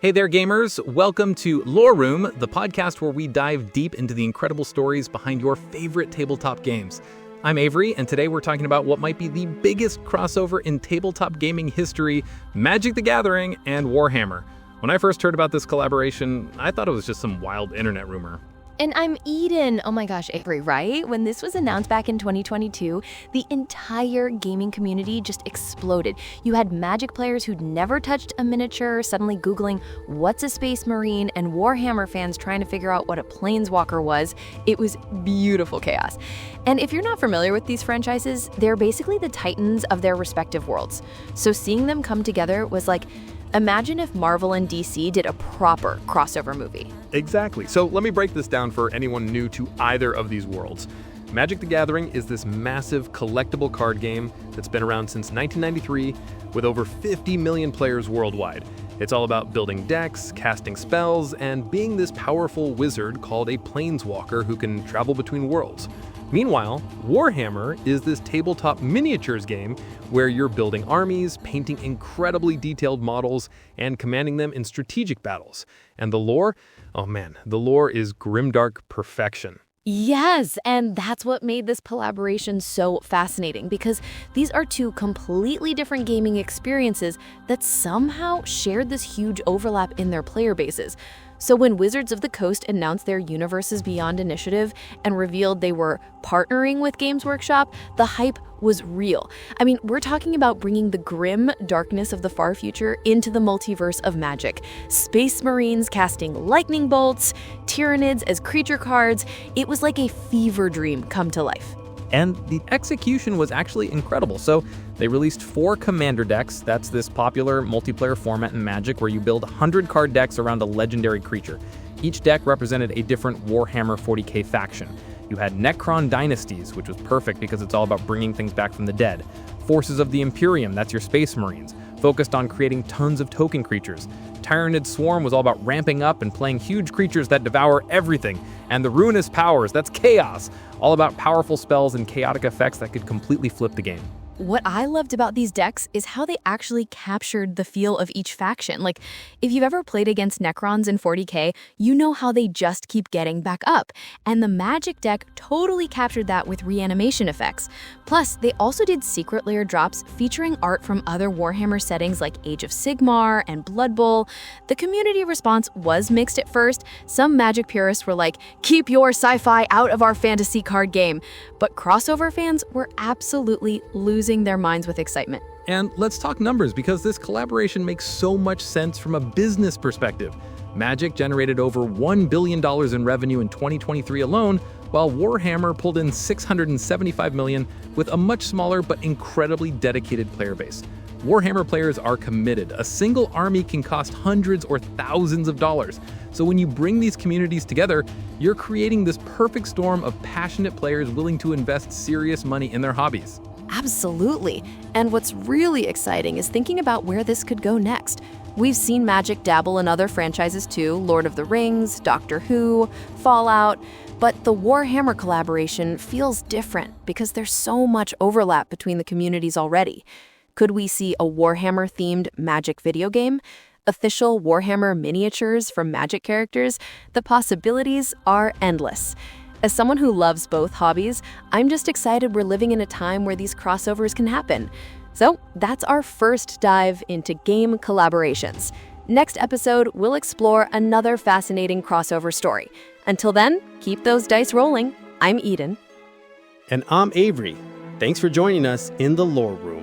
Hey there, gamers. Welcome to Lore Room, the podcast where we dive deep into the incredible stories behind your favorite tabletop games. I'm Avery, and today we're talking about what might be the biggest crossover in tabletop gaming history, Magic the Gathering and Warhammer. When I first heard about this collaboration, I thought it was just some wild internet rumor. And I'm Eden. Oh my gosh, Avery, right? When this was announced back in 2022, the entire gaming community just exploded. You had Magic players who'd never touched a miniature suddenly Googling, what's a Space Marine, and Warhammer fans trying to figure out what a Planeswalker was. It was beautiful chaos. And if you're not familiar with these franchises, they're basically the titans of their respective worlds. So seeing them come together was like, imagine if Marvel and DC did a proper crossover movie. Exactly. So let me break this down for anyone new to either of these worlds. Magic the Gathering is this massive collectible card game that's been around since 1993 with over 50 million players worldwide. It's all about building decks, casting spells, and being this powerful wizard called a Planeswalker who can travel between worlds. Meanwhile, Warhammer is this tabletop miniatures game where you're building armies, painting incredibly detailed models, and commanding them in strategic battles. And the lore? Oh man, the lore is grimdark perfection. Yes, and that's what made this collaboration so fascinating, because these are two completely different gaming experiences that somehow shared this huge overlap in their player bases. So when Wizards of the Coast announced their Universes Beyond initiative and revealed they were partnering with Games Workshop, the hype was real. I mean, we're talking about bringing the grim darkness of the far future into the multiverse of Magic. Space Marines casting lightning bolts, Tyranids as creature cards. It was like a fever dream come to life. And the execution was actually incredible. So they released 4 Commander Decks. That's this popular multiplayer format in Magic where you build 100 card decks around a legendary creature. Each deck represented a different Warhammer 40k faction. You had Necron Dynasties, which was perfect because it's all about bringing things back from the dead. Forces of the Imperium, that's your Space Marines, focused on creating tons of token creatures. Tyranid Swarm was all about ramping up and playing huge creatures that devour everything. And the Ruinous powers, that's chaos, all about powerful spells and chaotic effects that could completely flip the game. What I loved about these decks is how they actually captured the feel of each faction. Like, if you've ever played against Necrons in 40k, you know how they just keep getting back up. And the Magic deck totally captured that with reanimation effects. Plus, they also did secret layer drops featuring art from other Warhammer settings like Age of Sigmar and Blood Bowl. The community response was mixed at first. Some Magic purists were like, keep your sci-fi out of our fantasy card game. But crossover fans were absolutely losing their minds with excitement. And let's talk numbers, because this collaboration makes so much sense from a business perspective. Magic generated over $1 billion in revenue in 2023 alone, while Warhammer pulled in $675 million with a much smaller but incredibly dedicated player base. Warhammer players are committed. A single army can cost hundreds or thousands of dollars. So when you bring these communities together, you're creating this perfect storm of passionate players willing to invest serious money in their hobbies. Absolutely. And what's really exciting is thinking about where this could go next. We've seen Magic dabble in other franchises too, Lord of the Rings, Doctor Who, Fallout, but the Warhammer collaboration feels different because there's so much overlap between the communities already. Could we see a Warhammer-themed Magic video game? Official Warhammer miniatures from Magic characters? The possibilities are endless. As someone who loves both hobbies, I'm just excited we're living in a time where these crossovers can happen. So that's our first dive into game collaborations. Next episode, we'll explore another fascinating crossover story. Until then, keep those dice rolling. I'm Eden. And I'm Avery. Thanks for joining us in the Lore Room.